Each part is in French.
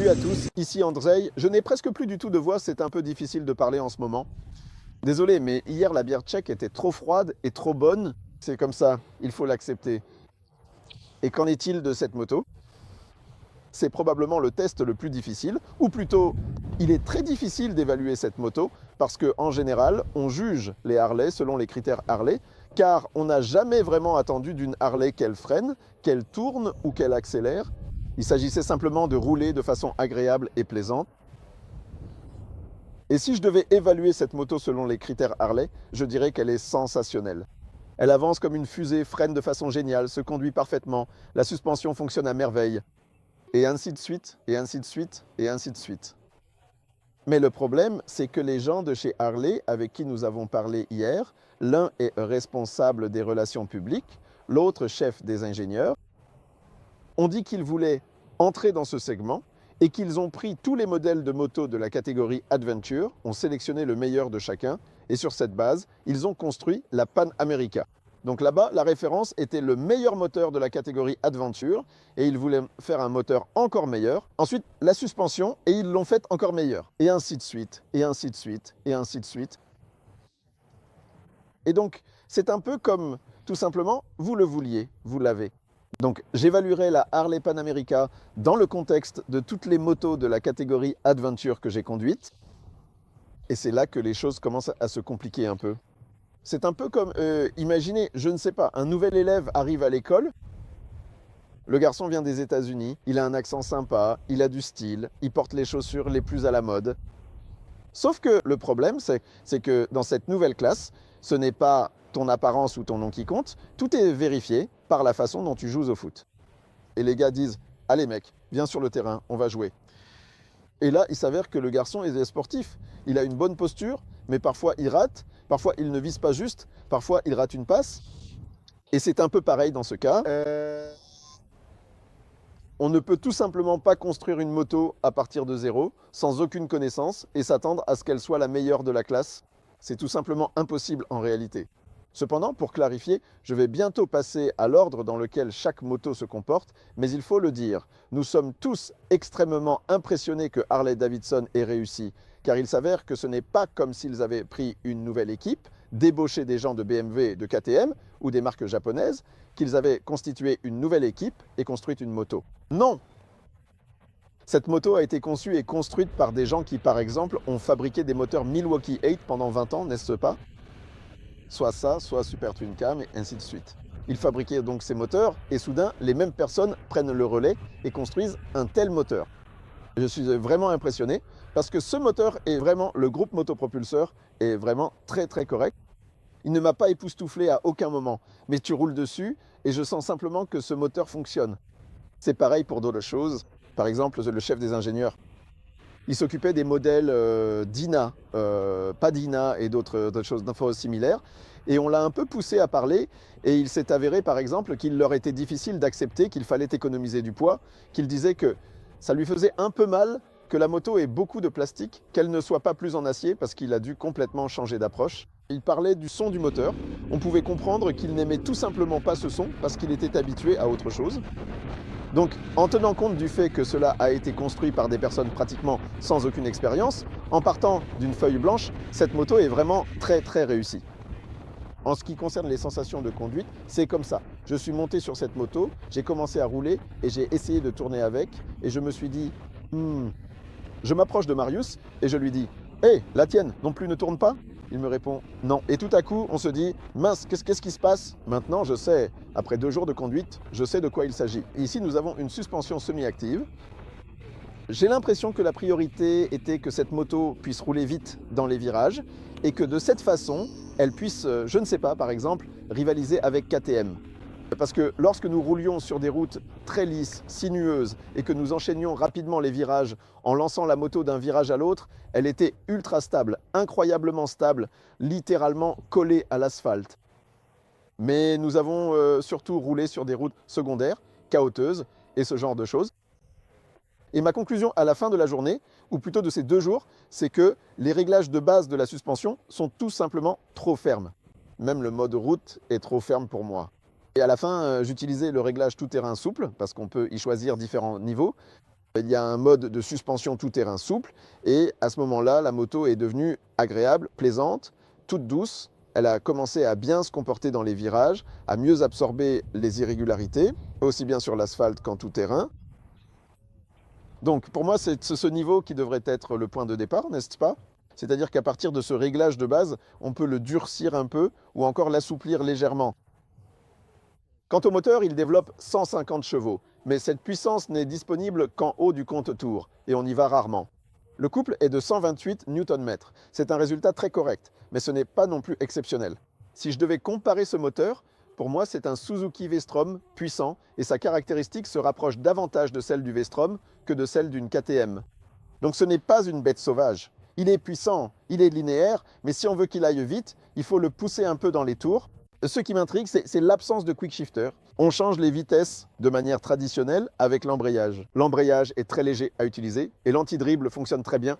Salut à tous, ici Andrzej. Je n'ai presque plus du tout de voix, c'est un peu difficile de parler en ce moment. Désolé, mais hier la bière tchèque était trop froide et trop bonne. C'est comme ça, il faut l'accepter. Et qu'en est-il de cette moto? C'est probablement le test le plus difficile, ou plutôt, il est très difficile d'évaluer cette moto parce qu'en général, on juge les Harley selon les critères Harley, car on n'a jamais vraiment attendu d'une Harley qu'elle freine, qu'elle tourne ou qu'elle accélère. Il s'agissait simplement de rouler de façon agréable et plaisante. Et si je devais évaluer cette moto selon les critères Harley, je dirais qu'elle est sensationnelle. Elle avance comme une fusée, freine de façon géniale, se conduit parfaitement, la suspension fonctionne à merveille. Et ainsi de suite, et ainsi de suite, et ainsi de suite. Mais le problème, c'est que les gens de chez Harley, avec qui nous avons parlé hier, l'un est responsable des relations publiques, l'autre chef des ingénieurs, ont dit qu'ils voulaient entrer dans ce segment et qu'ils ont pris tous les modèles de motos de la catégorie Adventure, ont sélectionné le meilleur de chacun, et sur cette base, ils ont construit la Pan America. Donc là-bas, la référence était le meilleur moteur de la catégorie Adventure, et ils voulaient faire un moteur encore meilleur. Ensuite, la suspension, et ils l'ont faite encore meilleure. Et ainsi de suite, et ainsi de suite, et ainsi de suite. Et donc, c'est un peu comme, tout simplement, vous le vouliez, vous l'avez. Donc, j'évaluerai la Harley Pan America dans le contexte de toutes les motos de la catégorie Adventure que j'ai conduites. Et c'est là que les choses commencent à se compliquer un peu. C'est un peu comme, imaginez, je ne sais pas, un nouvel élève arrive à l'école. Le garçon vient des États-Unis, il a un accent sympa, il a du style, il porte les chaussures les plus à la mode. Sauf que le problème, c'est que dans cette nouvelle classe, ce n'est pas ton apparence ou ton nom qui compte, tout est vérifié par la façon dont tu joues au foot. Et les gars disent, allez mec, viens sur le terrain, on va jouer. Et là, il s'avère que le garçon est sportif. Il a une bonne posture, mais parfois il rate, parfois il ne vise pas juste, parfois il rate une passe. Et c'est un peu pareil dans ce cas. On ne peut tout simplement pas construire une moto à partir de zéro, sans aucune connaissance, et s'attendre à ce qu'elle soit la meilleure de la classe. C'est tout simplement impossible en réalité. Cependant, pour clarifier, je vais bientôt passer à l'ordre dans lequel chaque moto se comporte, mais il faut le dire, nous sommes tous extrêmement impressionnés que Harley-Davidson ait réussi, car il s'avère que ce n'est pas comme s'ils avaient pris une nouvelle équipe, débauché des gens de BMW, de KTM ou des marques japonaises, qu'ils avaient constitué une nouvelle équipe et construite une moto. Non! Cette moto a été conçue et construite par des gens qui, par exemple, ont fabriqué des moteurs Milwaukee 8 pendant 20 ans, n'est-ce pas? Soit ça, soit Super Twin Cam, et ainsi de suite. Ils fabriquaient donc ces moteurs, et soudain, les mêmes personnes prennent le relais et construisent un tel moteur. Je suis vraiment impressionné, parce que ce moteur est vraiment, le groupe motopropulseur est vraiment très très correct. Il ne m'a pas époustouflé à aucun moment, mais tu roules dessus, et je sens simplement que ce moteur fonctionne. C'est pareil pour d'autres choses, par exemple le chef des ingénieurs. Il s'occupait des modèles Dina, pas Dina et d'autres choses d'infos similaires. Et on l'a un peu poussé à parler et il s'est avéré par exemple qu'il leur était difficile d'accepter qu'il fallait économiser du poids, qu'il disait que ça lui faisait un peu mal que la moto ait beaucoup de plastique, qu'elle ne soit pas plus en acier parce qu'il a dû complètement changer d'approche. Il parlait du son du moteur. On pouvait comprendre qu'il n'aimait tout simplement pas ce son parce qu'il était habitué à autre chose. Donc, en tenant compte du fait que cela a été construit par des personnes pratiquement sans aucune expérience, en partant d'une feuille blanche, cette moto est vraiment très très réussie. En ce qui concerne les sensations de conduite, c'est comme ça. Je suis monté sur cette moto, j'ai commencé à rouler et j'ai essayé de tourner avec et je me suis dit, je m'approche de Marius et je lui dis, hé, la tienne non plus ne tourne pas? Il me répond non. Et tout à coup, on se dit, mince, qu'est-ce qui se passe? Maintenant, je sais, après 2 jours de conduite, je sais de quoi il s'agit. Ici, nous avons une suspension semi-active. J'ai l'impression que la priorité était que cette moto puisse rouler vite dans les virages et que de cette façon, elle puisse, je ne sais pas, par exemple, rivaliser avec KTM. Parce que lorsque nous roulions sur des routes très lisses, sinueuses, et que nous enchaînions rapidement les virages en lançant la moto d'un virage à l'autre, elle était ultra stable, incroyablement stable, littéralement collée à l'asphalte. Mais nous avons surtout roulé sur des routes secondaires, cahoteuses, et ce genre de choses. Et ma conclusion à la fin de la journée, ou plutôt de ces 2 jours, c'est que les réglages de base de la suspension sont tout simplement trop fermes. Même le mode route est trop ferme pour moi. Et à la fin, j'utilisais le réglage tout-terrain souple, parce qu'on peut y choisir différents niveaux. Il y a un mode de suspension tout-terrain souple et à ce moment-là, la moto est devenue agréable, plaisante, toute douce. Elle a commencé à bien se comporter dans les virages, à mieux absorber les irrégularités, aussi bien sur l'asphalte qu'en tout-terrain. Donc pour moi, c'est ce niveau qui devrait être le point de départ, n'est-ce pas? C'est-à-dire qu'à partir de ce réglage de base, on peut le durcir un peu ou encore l'assouplir légèrement. Quant au moteur, il développe 150 chevaux, mais cette puissance n'est disponible qu'en haut du compte-tours, et on y va rarement. Le couple est de 128 Nm. C'est un résultat très correct, mais ce n'est pas non plus exceptionnel. Si je devais comparer ce moteur, pour moi c'est un Suzuki V-Strom puissant, et sa caractéristique se rapproche davantage de celle du V-Strom que de celle d'une KTM. Donc ce n'est pas une bête sauvage. Il est puissant, il est linéaire, mais si on veut qu'il aille vite, il faut le pousser un peu dans les tours. Ce qui m'intrigue, c'est l'absence de quick shifter. On change les vitesses de manière traditionnelle avec l'embrayage. L'embrayage est très léger à utiliser et l'anti-dribble fonctionne très bien.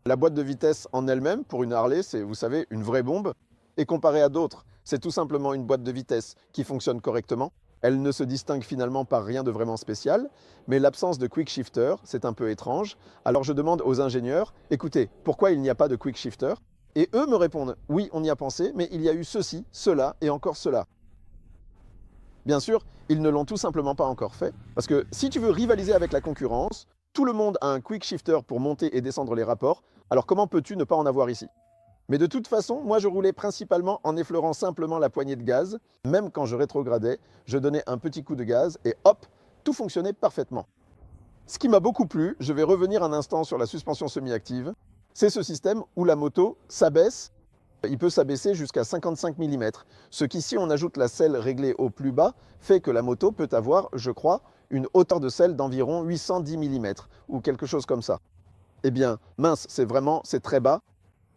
La boîte de vitesse en elle-même, pour une Harley, c'est, vous savez, une vraie bombe. Et comparé à d'autres, c'est tout simplement une boîte de vitesse qui fonctionne correctement. Elle ne se distingue finalement par rien de vraiment spécial, mais l'absence de quick shifter, c'est un peu étrange. Alors je demande aux ingénieurs, écoutez, pourquoi il n'y a pas de quick shifter ? Et eux me répondent, oui, on y a pensé, mais il y a eu ceci, cela et encore cela. Bien sûr, ils ne l'ont tout simplement pas encore fait, parce que si tu veux rivaliser avec la concurrence, tout le monde a un quick shifter pour monter et descendre les rapports, alors comment peux-tu ne pas en avoir ici? Mais de toute façon, moi je roulais principalement en effleurant simplement la poignée de gaz. Même quand je rétrogradais, je donnais un petit coup de gaz et hop, tout fonctionnait parfaitement. Ce qui m'a beaucoup plu, je vais revenir un instant sur la suspension semi-active, c'est ce système où la moto s'abaisse. Il peut s'abaisser jusqu'à 55 mm. Ce qui, si on ajoute la selle réglée au plus bas, fait que la moto peut avoir, je crois, une hauteur de selle d'environ 810 mm ou quelque chose comme ça. Eh bien, mince, c'est très bas.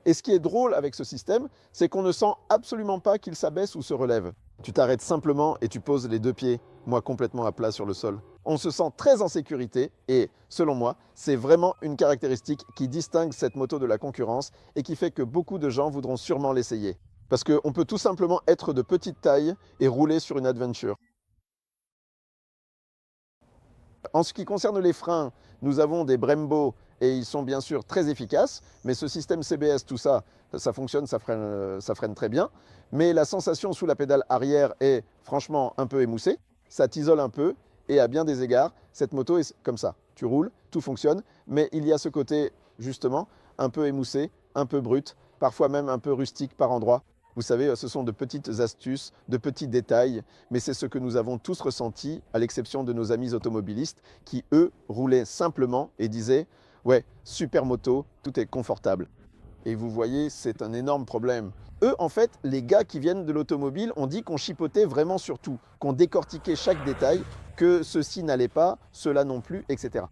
Et ce qui est drôle avec ce système, c'est qu'on ne sent absolument pas qu'il s'abaisse ou se relève. Tu t'arrêtes simplement et tu poses les deux pieds, moi complètement à plat sur le sol. On se sent très en sécurité et, selon moi, c'est vraiment une caractéristique qui distingue cette moto de la concurrence et qui fait que beaucoup de gens voudront sûrement l'essayer. Parce qu'on peut tout simplement être de petite taille et rouler sur une adventure. En ce qui concerne les freins, nous avons des Brembo et ils sont bien sûr très efficaces, mais ce système CBS, tout ça, ça fonctionne, ça freine très bien. Mais la sensation sous la pédale arrière est franchement un peu émoussée, ça t'isole un peu et à bien des égards, cette moto est comme ça. Tu roules, tout fonctionne, mais il y a ce côté justement un peu émoussé, un peu brut, parfois même un peu rustique par endroits. Vous savez, ce sont de petites astuces, de petits détails, mais c'est ce que nous avons tous ressenti, à l'exception de nos amis automobilistes, qui, eux, roulaient simplement et disaient « Ouais, super moto, tout est confortable ». Et vous voyez, c'est un énorme problème. Eux, en fait, les gars qui viennent de l'automobile ont dit qu'on chipotait vraiment sur tout, qu'on décortiquait chaque détail, que ceci n'allait pas, cela non plus, etc.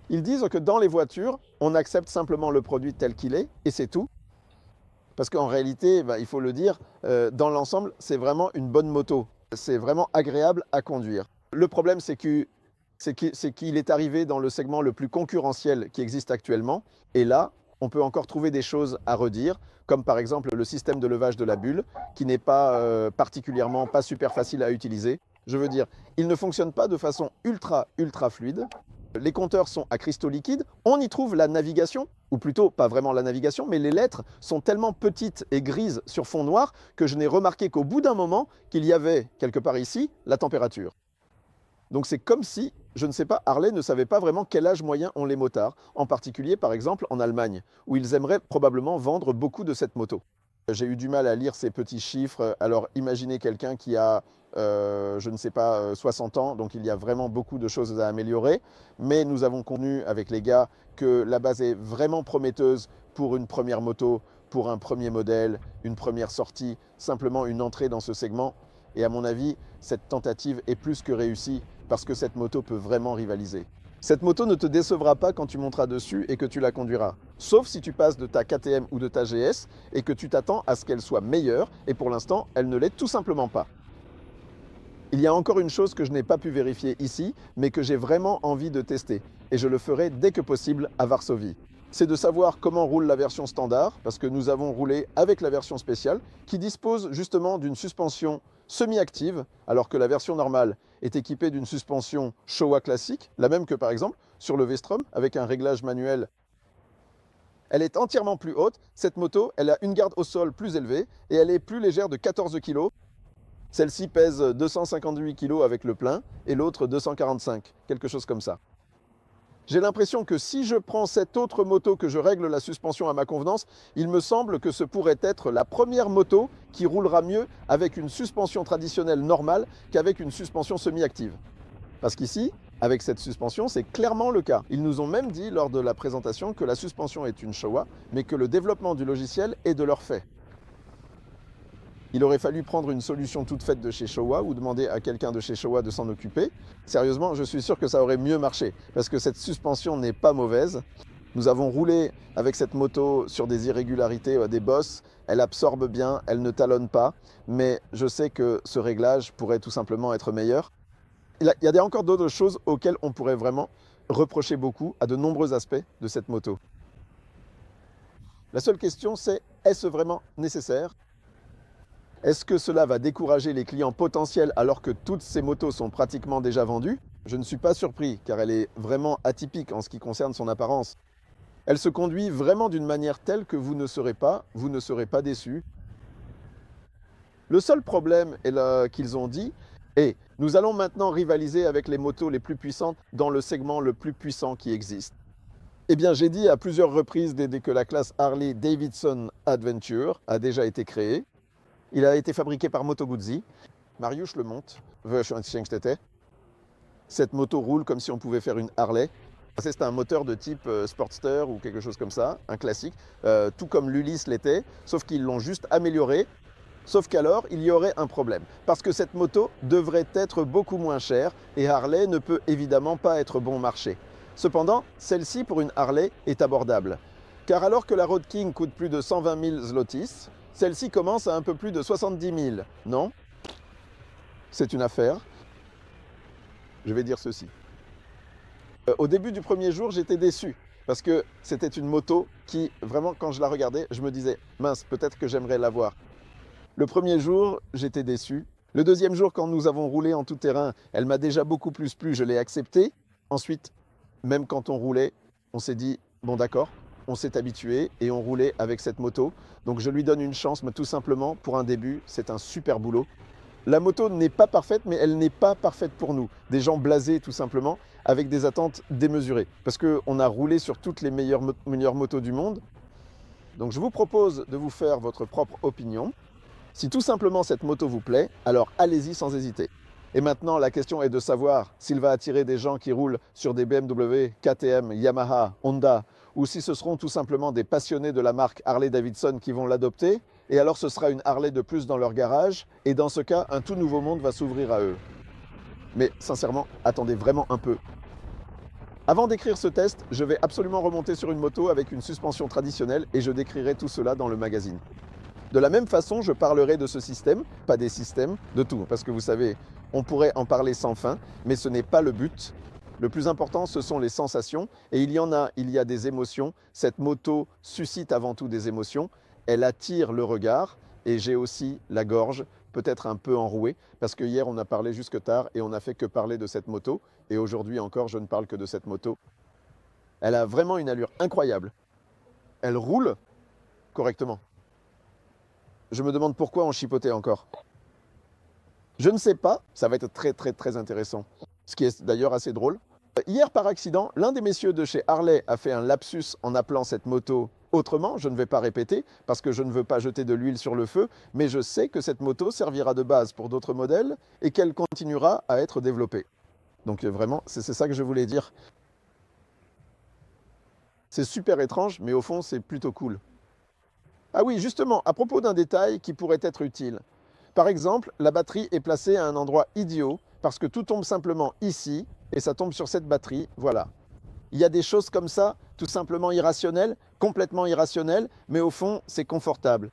Ils disent que dans les voitures, on accepte simplement le produit tel qu'il est, et c'est tout. Parce qu'en réalité, il faut le dire, dans l'ensemble, c'est vraiment une bonne moto. C'est vraiment agréable à conduire. Le problème, c'est qu'il est arrivé dans le segment le plus concurrentiel qui existe actuellement. Et là, on peut encore trouver des choses à redire, comme par exemple le système de levage de la bulle, qui n'est pas particulièrement, pas super facile à utiliser. Je veux dire, il ne fonctionne pas de façon ultra fluide. Les compteurs sont à cristaux liquides, on y trouve la navigation, ou plutôt pas vraiment la navigation, mais les lettres sont tellement petites et grises sur fond noir que je n'ai remarqué qu'au bout d'un moment qu'il y avait, quelque part ici, la température. Donc c'est comme si, je ne sais pas, Harley ne savait pas vraiment quel âge moyen ont les motards, en particulier par exemple en Allemagne, où ils aimeraient probablement vendre beaucoup de cette moto. J'ai eu du mal à lire ces petits chiffres, alors imaginez quelqu'un qui a je ne sais pas, 60 ans, donc il y a vraiment beaucoup de choses à améliorer. Mais nous avons convenu avec les gars que la base est vraiment prometteuse pour une première moto, pour un premier modèle, une première sortie, simplement une entrée dans ce segment. Et à mon avis, cette tentative est plus que réussie parce que cette moto peut vraiment rivaliser. Cette moto ne te décevra pas quand tu monteras dessus et que tu la conduiras. Sauf si tu passes de ta KTM ou de ta GS et que tu t'attends à ce qu'elle soit meilleure. Et pour l'instant, elle ne l'est tout simplement pas. Il y a encore une chose que je n'ai pas pu vérifier ici, mais que j'ai vraiment envie de tester. Et je le ferai dès que possible à Varsovie. C'est de savoir comment roule la version standard, parce que nous avons roulé avec la version spéciale, qui dispose justement d'une suspension semi-active, alors que la version normale est équipée d'une suspension Showa classique, la même que par exemple sur le V-Strom avec un réglage manuel. Elle est entièrement plus haute. Cette moto, elle a une garde au sol plus élevée et elle est plus légère de 14 kg. Celle-ci pèse 258 kg avec le plein et l'autre 245, quelque chose comme ça. J'ai l'impression que si je prends cette autre moto, que je règle la suspension à ma convenance, il me semble que ce pourrait être la première moto qui roulera mieux avec une suspension traditionnelle normale qu'avec une suspension semi-active. Parce qu'ici, avec cette suspension, c'est clairement le cas. Ils nous ont même dit lors de la présentation que la suspension est une Showa, mais que le développement du logiciel est de leur fait. Il aurait fallu prendre une solution toute faite de chez Showa ou demander à quelqu'un de chez Showa de s'en occuper. Sérieusement, je suis sûr que ça aurait mieux marché parce que cette suspension n'est pas mauvaise. Nous avons roulé avec cette moto sur des irrégularités, des bosses. Elle absorbe bien, elle ne talonne pas, mais je sais que ce réglage pourrait tout simplement être meilleur. Il y a encore d'autres choses auxquelles on pourrait vraiment reprocher beaucoup à de nombreux aspects de cette moto. La seule question, c'est est-ce vraiment nécessaire ? Est-ce que cela va décourager les clients potentiels alors que toutes ces motos sont pratiquement déjà vendues? Je ne suis pas surpris car elle est vraiment atypique en ce qui concerne son apparence. Elle se conduit vraiment d'une manière telle que vous ne serez pas déçus. Le seul problème qu'ils ont dit est nous allons maintenant rivaliser avec les motos les plus puissantes dans le segment le plus puissant qui existe. Eh bien, j'ai dit à plusieurs reprises dès que la classe Harley Davidson Adventure a déjà été créée. Il a été fabriqué par Moto Guzzi. Mariusz le monte. Cette moto roule comme si on pouvait faire une Harley. C'est un moteur de type Sportster ou quelque chose comme ça, un classique, tout comme l'Ulysse l'était, sauf qu'ils l'ont juste amélioré. Sauf qu'alors, il y aurait un problème. Parce que cette moto devrait être beaucoup moins chère et Harley ne peut évidemment pas être bon marché. Cependant, celle-ci pour une Harley est abordable. Car alors que la Road King coûte plus de 120 000 zlotys, celle-ci commence à un peu plus de 70 000, non? C'est une affaire. Je vais dire ceci. Au début du premier jour, j'étais déçu. Parce que c'était une moto qui, vraiment, quand je la regardais, je me disais, mince, peut-être que j'aimerais l'avoir. Le premier jour, j'étais déçu. Le deuxième jour, quand nous avons roulé en tout terrain, elle m'a déjà beaucoup plus plu, je l'ai acceptée. Ensuite, même quand on roulait, on s'est dit, bon d'accord, on s'est habitué et on roulait avec cette moto. Donc je lui donne une chance, mais tout simplement, pour un début, c'est un super boulot. La moto n'est pas parfaite, mais elle n'est pas parfaite pour nous. Des gens blasés, tout simplement, avec des attentes démesurées. Parce qu'on a roulé sur toutes les meilleures motos du monde. Donc je vous propose de vous faire votre propre opinion. Si tout simplement cette moto vous plaît, alors allez-y sans hésiter. Et maintenant, la question est de savoir s'il va attirer des gens qui roulent sur des BMW, KTM, Yamaha, Honda, ou si ce seront tout simplement des passionnés de la marque Harley-Davidson qui vont l'adopter. Et alors ce sera une Harley de plus dans leur garage, et dans ce cas, un tout nouveau monde va s'ouvrir à eux. Mais sincèrement, attendez vraiment un peu. Avant d'écrire ce test, je vais absolument remonter sur une moto avec une suspension traditionnelle et je décrirai tout cela dans le magazine. De la même façon, je parlerai de ce système, pas des systèmes, de tout, parce que vous savez, on pourrait en parler sans fin, mais ce n'est pas le but. Le plus important, ce sont les sensations, et il y a des émotions. Cette moto suscite avant tout des émotions, elle attire le regard, et j'ai aussi la gorge, peut-être un peu enrouée, parce que hier on a parlé jusque tard, et on n'a fait que parler de cette moto, et aujourd'hui encore, je ne parle que de cette moto. Elle a vraiment une allure incroyable. Elle roule correctement. Je me demande pourquoi on chipotait encore. Je ne sais pas, ça va être très intéressant. Ce qui est d'ailleurs assez drôle. Hier, par accident, l'un des messieurs de chez Harley a fait un lapsus en appelant cette moto autrement. Je ne vais pas répéter parce que je ne veux pas jeter de l'huile sur le feu, mais je sais que cette moto servira de base pour d'autres modèles et qu'elle continuera à être développée. Donc vraiment, c'est ça que je voulais dire. C'est super étrange, mais au fond, c'est plutôt cool. Ah oui, justement, à propos d'un détail qui pourrait être utile. Par exemple, la batterie est placée à un endroit idiot parce que tout tombe simplement ici et ça tombe sur cette batterie, voilà. Il y a des choses comme ça, tout simplement irrationnelles, complètement irrationnelles, mais au fond, c'est confortable.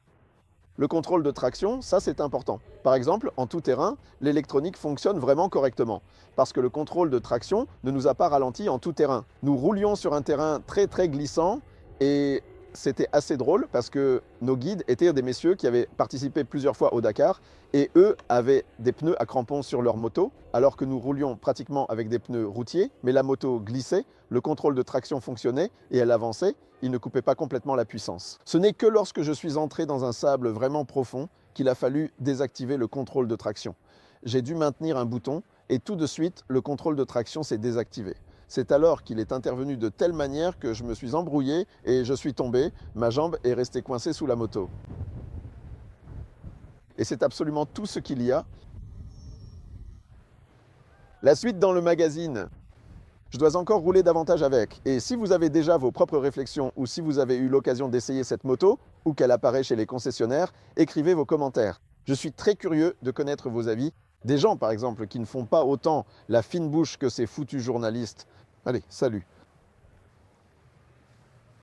Le contrôle de traction, ça c'est important. Par exemple, en tout terrain, l'électronique fonctionne vraiment correctement parce que le contrôle de traction ne nous a pas ralenti en tout terrain. Nous roulions sur un terrain très glissant et c'était assez drôle parce que nos guides étaient des messieurs qui avaient participé plusieurs fois au Dakar et eux avaient des pneus à crampons sur leur moto alors que nous roulions pratiquement avec des pneus routiers, mais la moto glissait, le contrôle de traction fonctionnait et elle avançait, il ne coupait pas complètement la puissance. Ce n'est que lorsque je suis entré dans un sable vraiment profond qu'il a fallu désactiver le contrôle de traction. J'ai dû maintenir un bouton et tout de suite le contrôle de traction s'est désactivé. C'est alors qu'il est intervenu de telle manière que je me suis embrouillé et je suis tombé, ma jambe est restée coincée sous la moto. Et c'est absolument tout ce qu'il y a. La suite dans le magazine. Je dois encore rouler davantage avec. Et si vous avez déjà vos propres réflexions ou si vous avez eu l'occasion d'essayer cette moto ou qu'elle apparaît chez les concessionnaires, écrivez vos commentaires. Je suis très curieux de connaître vos avis. Des gens, par exemple, qui ne font pas autant la fine bouche que ces foutus journalistes. Allez, salut!